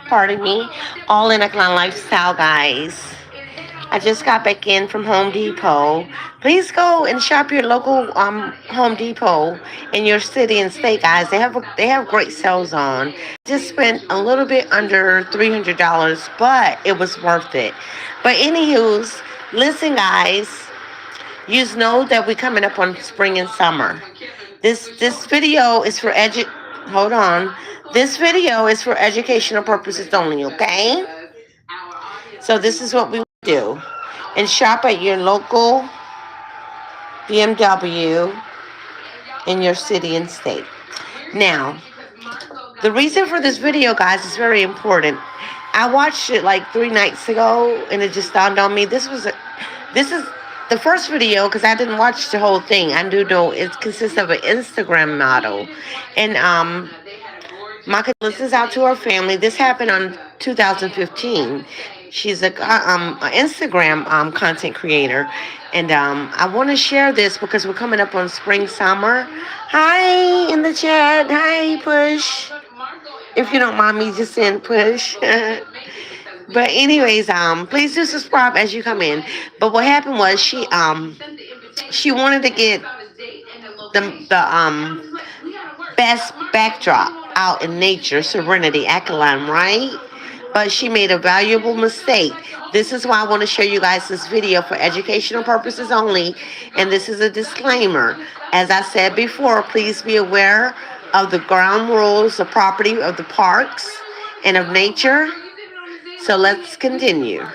Pardon me. All in Economic Lifestyle, guys. I just got back in from Home Depot. Please go and shop your local Home Depot in your city and state, guys. They have great sales on. Just spent a little bit under $300, but it was worth it. But anywho's, listen, guys. You know that we're coming up on spring and summer. This video is for Hold on. This video is for educational purposes only. Okay. So this is what we do. And shop at your local BMW in your city and state. Now, the reason for this video, guys, is very important. I watched it like 3 nights ago, and it just dawned on me. This is the first video because I didn't watch the whole thing. I do know it consists of an Instagram model, and my condolences out to her family. This happened on 2015. She's a Instagram content creator, and I want to share this because we're coming up on spring summer. Hi in the chat. Hi Push. If you don't mind me just saying Push. But anyways, please do subscribe as you come in. But what happened was she wanted to get the best backdrop out in nature, Serenity Aquiline, right? But she made a valuable mistake. This is why I want to show you guys this video for educational purposes only. And this is a disclaimer. As I said before, please be aware of the ground rules, the property of the parks and of nature. So let's continue.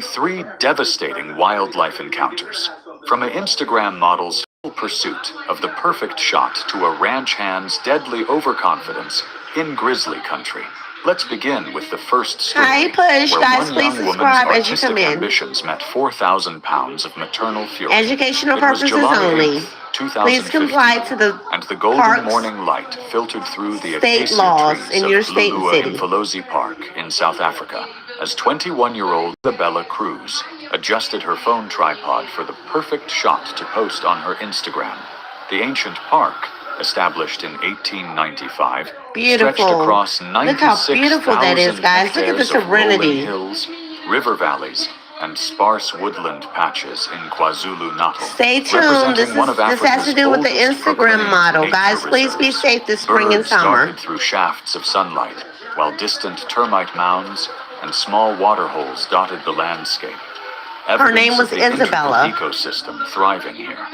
3 devastating wildlife encounters. From an Instagram model's full pursuit of the perfect shot to a ranch hand's deadly overconfidence in grizzly country. Let's begin with the first story, Hi, Push. where Guys, one please young woman's subscribe as you artistic come in. ambitions met 4,000 pounds of maternal fury. Educational It was purposes July only. 8th, Please 2015, comply to the and the golden parks, morning light filtered through the state acacia laws trees in your of state and Lulua city. Mfolozi Park in South Africa as 21-year-old Isabella Cruz adjusted her phone tripod for the perfect shot to post on her Instagram. The ancient park, established in 1895, Beautiful. stretched across Look how beautiful that is, 96,000 guys. Look at the hectares of rolling serenity. hills, river valleys, and sparse woodland patches in KwaZulu-Natal. Stay tuned. This has to do with the Instagram model. Guys, please be safe this spring and Birds summer. darted through shafts of sunlight, while distant termite mounds and small water holes dotted the landscape. Her name was Evidence of the Isabella. intricate ecosystem thriving here.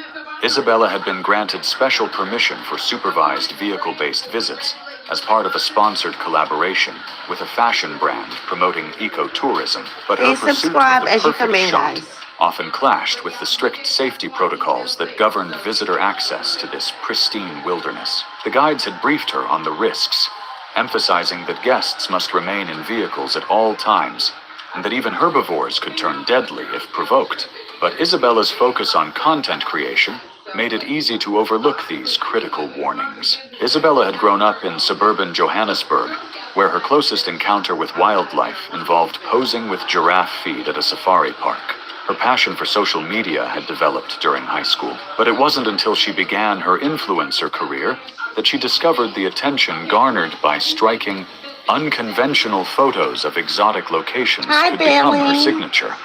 Isabella had been granted special permission for supervised vehicle-based visits as part of a sponsored collaboration with a fashion brand promoting ecotourism. But her Please pursuit subscribe of the as you come perfect in, shot guys. often clashed with the strict safety protocols that governed visitor access to this pristine wilderness. The guides had briefed her on the risks, emphasizing that guests must remain in vehicles at all times, and that even herbivores could turn deadly if provoked. But Isabella's focus on content creation made it easy to overlook these critical warnings. Isabella had grown up in suburban Johannesburg, where her closest encounter with wildlife involved posing with giraffe feed at a safari park. Her passion for social media had developed during high school, but it wasn't until she began her influencer career that she discovered the attention garnered by striking, unconventional photos of exotic locations could become her signature.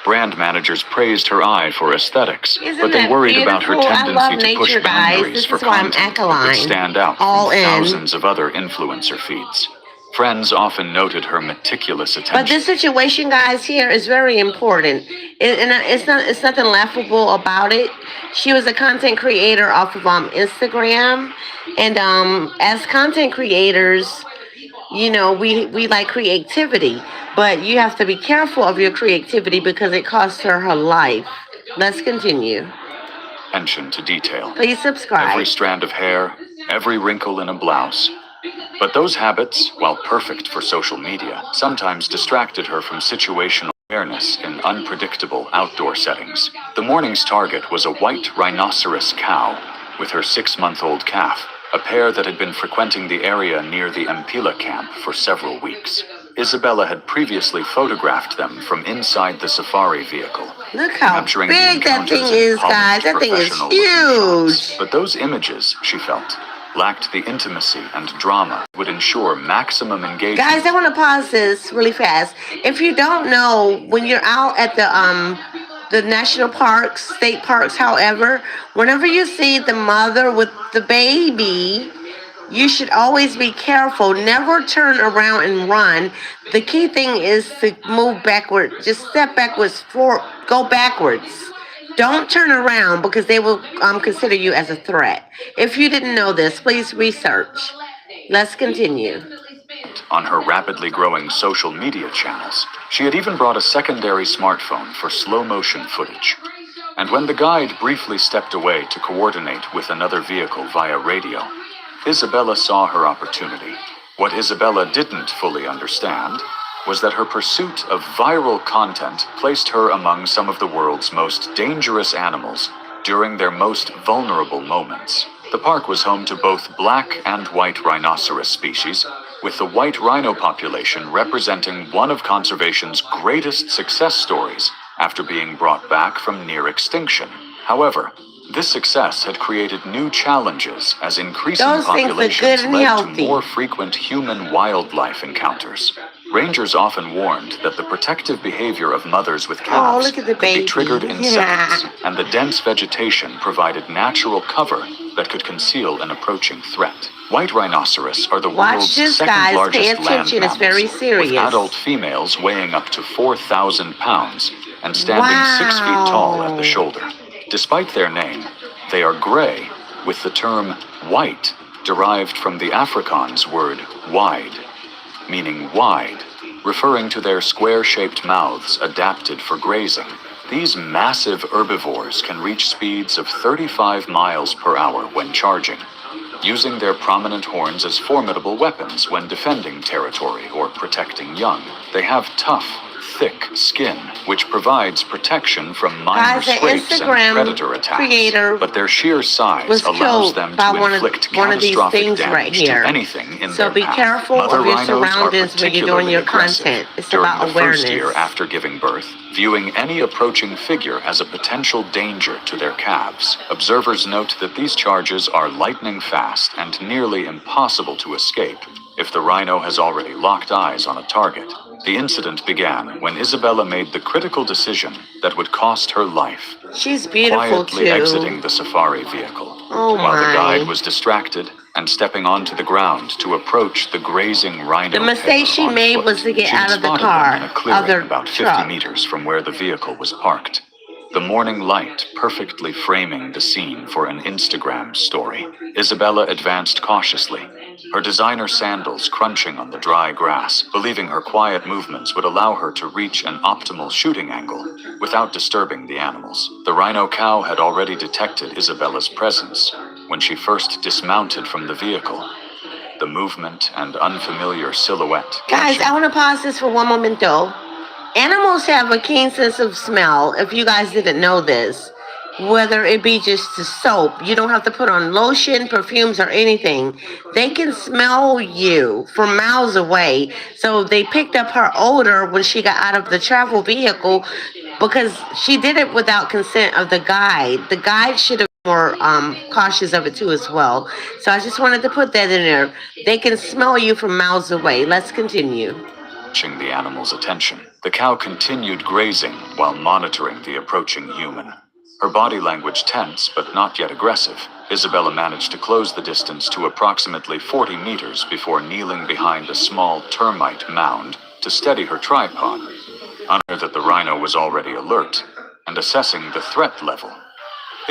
Brand managers praised her eye for aesthetics, but they worried about her tendency to push boundaries for content that could stand out from thousands of other influencer feeds. Friends often noted her meticulous attention. But this situation, guys, here is very important, and it's nothing laughable about it. She was a content creator off of Instagram, and as content creators, you know, we like creativity, but you have to be careful of your creativity because it costs her life. Let's continue. Attention to detail. Please subscribe. Every strand of hair, every wrinkle in a blouse. But those habits, while perfect for social media, sometimes distracted her from situational awareness in unpredictable outdoor settings. The morning's target was a white rhinoceros cow with her 6-month-old calf, a pair that had been frequenting the area near the Mpila camp for several weeks. Isabella had previously photographed them from inside the safari vehicle. Look how capturing the big that encounters thing in is, polished, guys. That thing is professional-looking shots. huge. But those images, she felt, lacked the intimacy and drama that would ensure maximum engagement. Guys, I want to pause this really fast. If you don't know, when you're out at the national parks, state parks, however, whenever you see the mother with the baby, you should always be careful. Never turn around and run. The key thing is to move backward. Just step backwards, go backwards. Don't turn around because they will consider you as a threat. If you didn't know this, please research. Let's continue. On her rapidly growing social media channels, she had even brought a secondary smartphone for slow motion footage. And when the guide briefly stepped away to coordinate with another vehicle via radio, Isabella saw her opportunity. What Isabella didn't fully understand was that her pursuit of viral content placed her among some of the world's most dangerous animals during their most vulnerable moments. The park was home to both black and white rhinoceros species, with the white rhino population representing one of conservation's greatest success stories after being brought back from near extinction. However, this success had created new challenges as increasing populations led to more frequent human-wildlife encounters. Rangers often warned that the protective behavior of mothers with calves could be triggered in seconds, and the dense vegetation provided natural cover that could conceal an approaching threat. White rhinoceros are the world's second largest land mammals, with adult females weighing up to 4,000 pounds and standing 6 feet tall at the shoulder. Despite their name, they are gray, with the term white derived from the Afrikaans word wide, meaning wide, referring to their square-shaped mouths adapted for grazing. These massive herbivores can reach speeds of 35 miles per hour when charging, using their prominent horns as formidable weapons when defending territory or protecting young. They have tough, thick skin, which provides protection from minor scrapes and predator attacks. But their sheer size allows them to inflict catastrophic damage to anything in their path. So be careful of your surroundings when you're doing your content. It's about awareness. During the first year after giving birth, viewing any approaching figure as a potential danger to their calves, observers note that these charges are lightning fast and nearly impossible to escape if the rhino has already locked eyes on a target. The incident began when Isabella made the critical decision that would cost her life. She's beautiful quietly exiting the safari vehicle, while the guide was distracted and stepping onto the ground to approach the grazing rhino. The mistake she made was to get out of the car, in a clearing about 50 meters from where the vehicle was parked. The morning light perfectly framing the scene for an Instagram story. Isabella advanced cautiously, her designer sandals crunching on the dry grass, believing her quiet movements would allow her to reach an optimal shooting angle without disturbing the animals. The rhino cow had already detected Isabella's presence when she first dismounted from the vehicle. The movement and unfamiliar silhouette. Guys, I want to pause this for one momento. Animals have a keen sense of smell, if you guys didn't know this. Whether it be just the soap, you don't have to put on lotion, perfumes, or anything. They can smell you from miles away. So they picked up her odor when she got out of the travel vehicle because she did it without consent of the guide. The guide should have been more cautious of it too as well. So I just wanted to put that in there. They can smell you from miles away. Let's continue. Catching the animal's attention, the cow continued grazing while monitoring the approaching human. Her body language tense but not yet aggressive, Isabella managed to close the distance to approximately 40 meters before kneeling behind a small termite mound to steady her tripod, unaware that the rhino was already alert and assessing the threat level.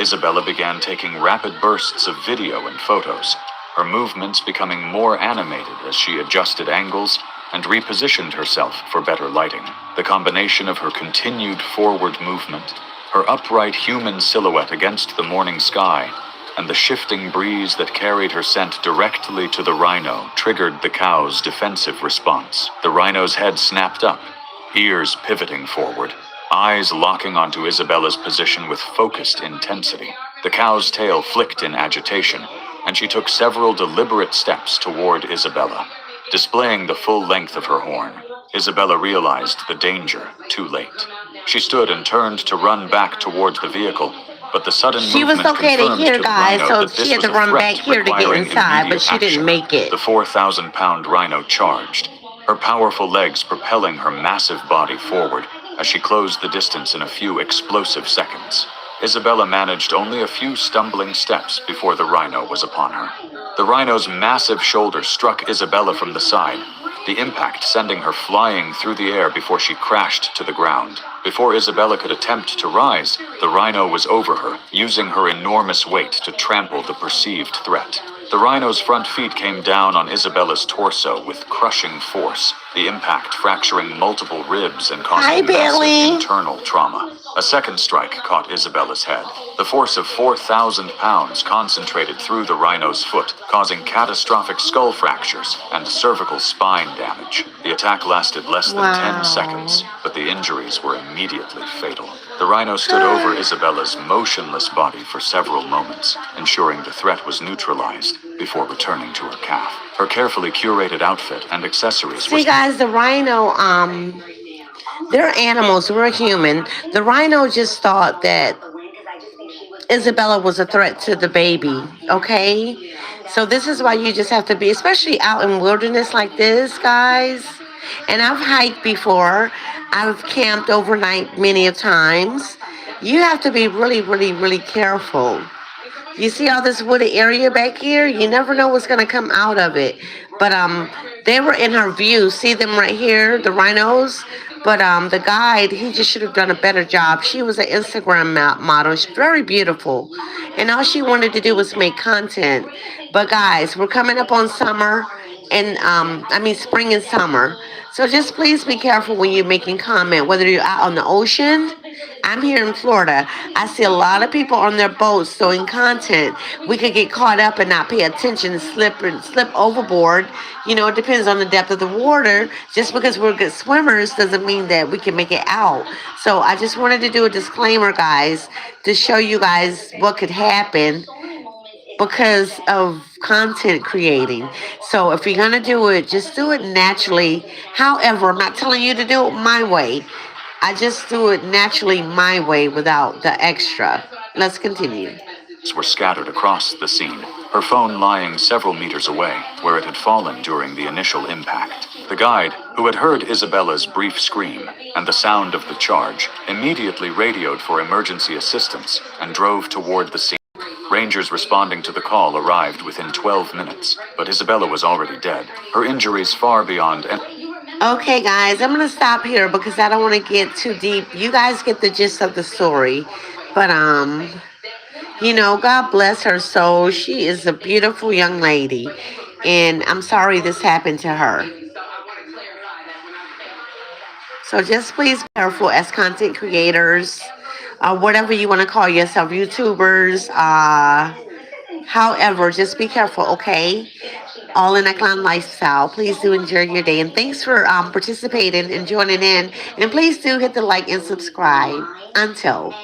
Isabella began taking rapid bursts of video and photos, her movements becoming more animated as she adjusted angles and repositioned herself for better lighting. The combination of her continued forward movement, her upright human silhouette against the morning sky, and the shifting breeze that carried her scent directly to the rhino triggered the cow's defensive response. The rhino's head snapped up, ears pivoting forward, eyes locking onto Isabella's position with focused intensity. The cow's tail flicked in agitation, and she took several deliberate steps toward Isabella. Displaying the full length of her horn, Isabella realized the danger too late. She stood and turned to run back towards the vehicle, but the sudden She was movement okay to confirmed hear, to the guys, rhino so that this she had was to a run back threat here to get requiring inside, but immediate she didn't action. make it. The 4,000-pound rhino charged, her powerful legs propelling her massive body forward as she closed the distance in a few explosive seconds. Isabella managed only a few stumbling steps before the rhino was upon her. The rhino's massive shoulder struck Isabella from the side, the impact sending her flying through the air before she crashed to the ground. Before Isabella could attempt to rise, the rhino was over her, using her enormous weight to trample the perceived threat. The rhino's front feet came down on Isabella's torso with crushing force, the impact fracturing multiple ribs and Hi, causing Bailey. massive internal trauma. A second strike caught Isabella's head. The force of 4,000 pounds concentrated through the rhino's foot, causing catastrophic skull fractures and cervical spine damage. The attack lasted less than 10 seconds, but the injuries were immediately fatal. The rhino stood over Isabella's motionless body for several moments, ensuring the threat was neutralized before returning to her calf. Her carefully curated outfit and accessories See, guys, the rhino, they're animals, we're human. The rhino just thought that Isabella was a threat to the baby, okay? So this is why you just have to be, especially out in wilderness like this, guys. And I've hiked before. I've camped overnight many of times. You have to be really, really, really careful. You see all this wooded area back here? You never know what's gonna come out of it. But they were in her view. See them right here, the rhinos? But the guide, he just should have done a better job. She was an Instagram model. She's very beautiful. And all she wanted to do was make content. But guys, we're coming up on summer and spring and summer. So just please be careful when you're making comment, whether you're out on the ocean. I'm here in Florida. I see a lot of people on their boats doing content. We could get caught up and not pay attention and slip overboard. You know, it depends on the depth of the water. Just because we're good swimmers doesn't mean that we can make it out. So I just wanted to do a disclaimer, guys, to show you guys what could happen because of content creating. So if you're going to do it, just do it naturally. However, I'm not telling you to do it my way. I just do it naturally my way without the extra. Let's continue. were scattered across the scene, her phone lying several meters away, where it had fallen during the initial impact. The guide, who had heard Isabella's brief scream and the sound of the charge, immediately radioed for emergency assistance and drove toward the scene. Rangers responding to the call arrived within 12 minutes, but Isabella was already dead, her injuries far beyond Okay, guys, I'm going to stop here because I don't want to get too deep. You guys get the gist of the story. But, God bless her soul. She is a beautiful young lady. And I'm sorry this happened to her. So just please be careful as content creators, whatever you want to call yourself, YouTubers, however, just be careful, okay? All in a clown lifestyle. Please do enjoy your day. And thanks for participating and joining in. And please do hit the like and subscribe. Until.